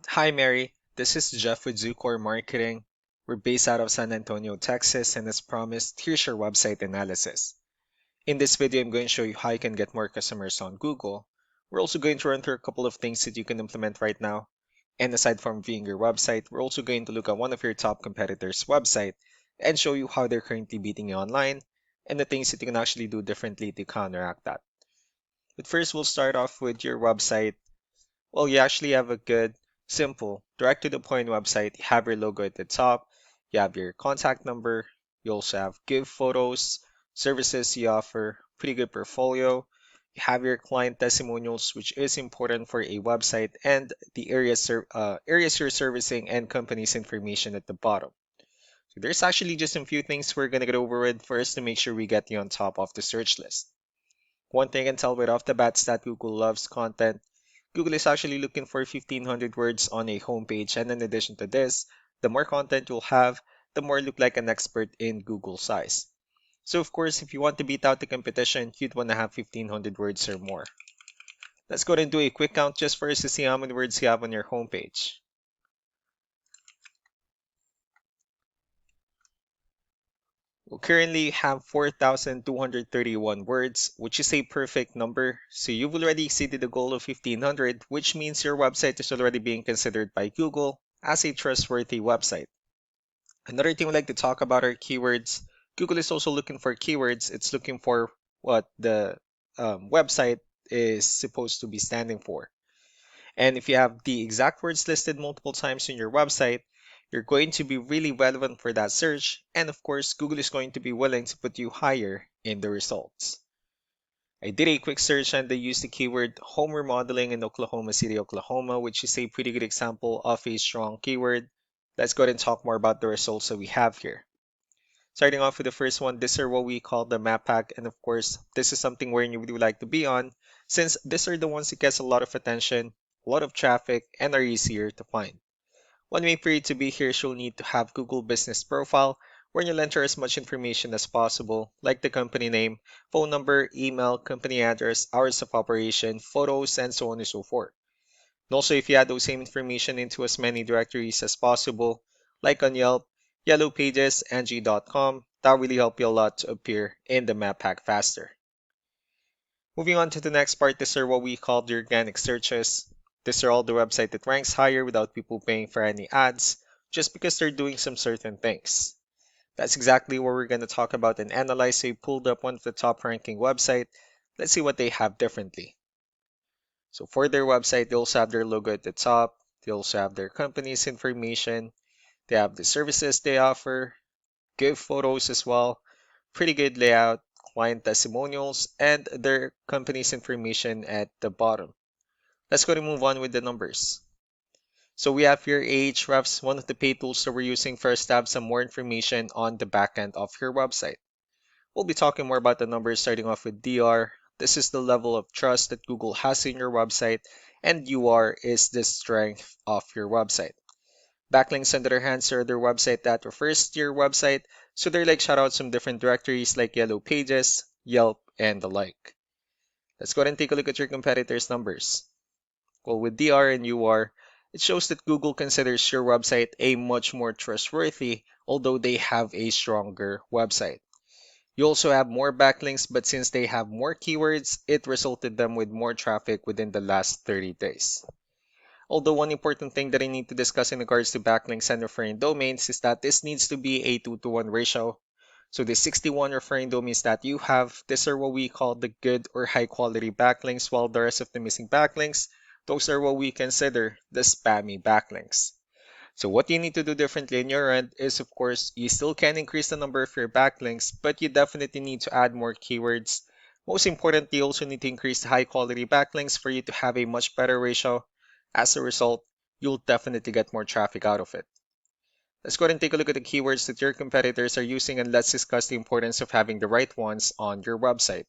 Hi, Mary. This is Jeff with Zucor Marketing. We're based out of San Antonio, Texas, and as promised, here's your website analysis. In this video, I'm going to show you how you can get more customers on Google. We're also going to run through a couple of things that you can implement right now. And aside from viewing your website, we're also going to look at one of your top competitors' website and show you how they're currently beating you online and the things that you can actually do differently to counteract that. But first, we'll start off with your website. Well, you actually have a good, simple, direct to the point website. You have your logo at the top, you have your contact number, you also have give photos, services you offer, pretty good portfolio. You have your client testimonials, which is important for a website, and the areas you're servicing and company's information at the bottom. So there's actually just a few things we're gonna get over with first to make sure we get you on top of the search list. One thing I can tell right off the bat is that Google loves content. Google is actually looking for 1500 words on a homepage, and in addition to this, the more content you'll have, the more you look like an expert in Google size. So of course, if you want to beat out the competition, you'd want to have 1500 words or more. Let's go ahead and do a quick count just for us to see how many words you have on your homepage. Well, currently you have 4,231 words, which is a perfect number. So you've already exceeded the goal of 1,500, which means your website is already being considered by Google as a trustworthy website. Another thing we like to talk about are keywords. Google is also looking for keywords. It's looking for what the website is supposed to be standing for. And if you have the exact words listed multiple times in your website, you're going to be really relevant for that search. And of course, Google is going to be willing to put you higher in the results. I did a quick search and they used the keyword home remodeling in Oklahoma City, Oklahoma, which is a pretty good example of a strong keyword. Let's go ahead and talk more about the results that we have here. Starting off with the first one, these are what we call the map pack. And of course, this is something where you would like to be on since these are the ones that gets a lot of attention, a lot of traffic, and are easier to find. One way for you to be here is you'll need to have Google Business Profile where you'll enter as much information as possible, like the company name, phone number, email, company address, hours of operation, photos, and so on and so forth. And also, if you add those same information into as many directories as possible, like on Yelp, Yellow Pages, Angie.com, that really help you a lot to appear in the map pack faster. Moving on to the next part, these are what we call the organic searches. These are all the website that ranks higher without people paying for any ads, just because they're doing some certain things. That's exactly what we're going to talk about and analyze. So we pulled up one of the top ranking website. Let's see what they have differently. So for their website, they also have their logo at the top. They also have their company's information. They have the services they offer, give photos as well, pretty good layout, client testimonials, and their company's information at the bottom. Let's go to move on with the numbers. So we have here Ahrefs, one of the paid tools that we're using for us to have some more information on the backend of your website. We'll be talking more about the numbers starting off with DR. This is the level of trust that Google has in your website, and UR is the strength of your website. Backlinks, on the other hand, are their website that refers to your website, so they're like shoutouts from different directories like Yellow Pages, Yelp, and the like. Let's go ahead and take a look at your competitors' numbers. Well, with DR and UR, it shows that Google considers your website a much more trustworthy, although they have a stronger website. You also have more backlinks, but since they have more keywords, it resulted them with more traffic within the last 30 days. Although one important thing that I need to discuss in regards to backlinks and referring domains is that this needs to be a 2-to-1 ratio. So the 61 referring domains that you have, these are what we call the good or high quality backlinks, while the rest of the missing backlinks, those are what we consider the spammy backlinks. So what you need to do differently in your end is, of course, you still can increase the number of your backlinks, but you definitely need to add more keywords. Most importantly, you also need to increase the high quality backlinks for you to have a much better ratio. As a result, you'll definitely get more traffic out of it. Let's go ahead and take a look at the keywords that your competitors are using, and let's discuss the importance of having the right ones on your website.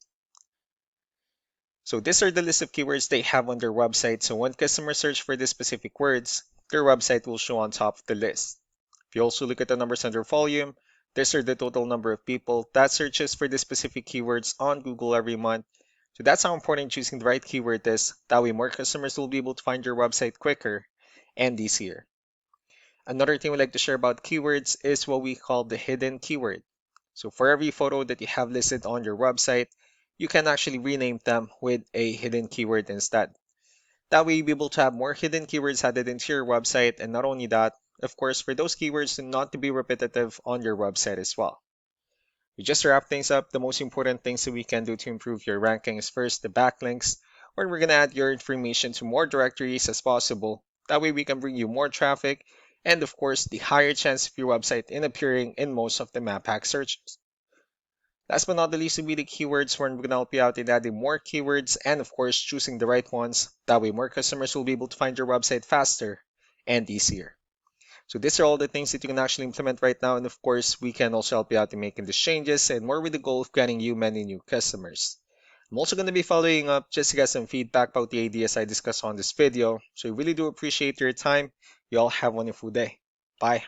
So these are the list of keywords they have on their website. So when customers search for these specific words, their website will show on top of the list. If you also look at the numbers under volume, these are the total number of people that searches for the specific keywords on Google every month. So that's how important choosing the right keyword is. That way more customers will be able to find your website quicker. and easier. Another thing we like to share about keywords is what we call the hidden keyword. So for every photo that you have listed on your website, you can actually rename them with a hidden keyword instead. That way you'll be able to have more hidden keywords added into your website, and not only that, of course, for those keywords not to be repetitive on your website as well. We just wrap things up. The most important things that we can do to improve your rankings first, the backlinks, where we're going to add your information to more directories as possible. That way we can bring you more traffic and, of course, the higher chance of your website in appearing in most of the map hack searches. Last but not the least will be the keywords, where we're going to help you out in adding more keywords and, of course, choosing the right ones. That way more customers will be able to find your website faster and easier. So these are all the things that you can actually implement right now. And of course, we can also help you out in making these changes and more with the goal of getting you many new customers. I'm also going to be following up just to get some feedback about the ideas I discussed on this video. So I really do appreciate your time. You all have a wonderful day. Bye.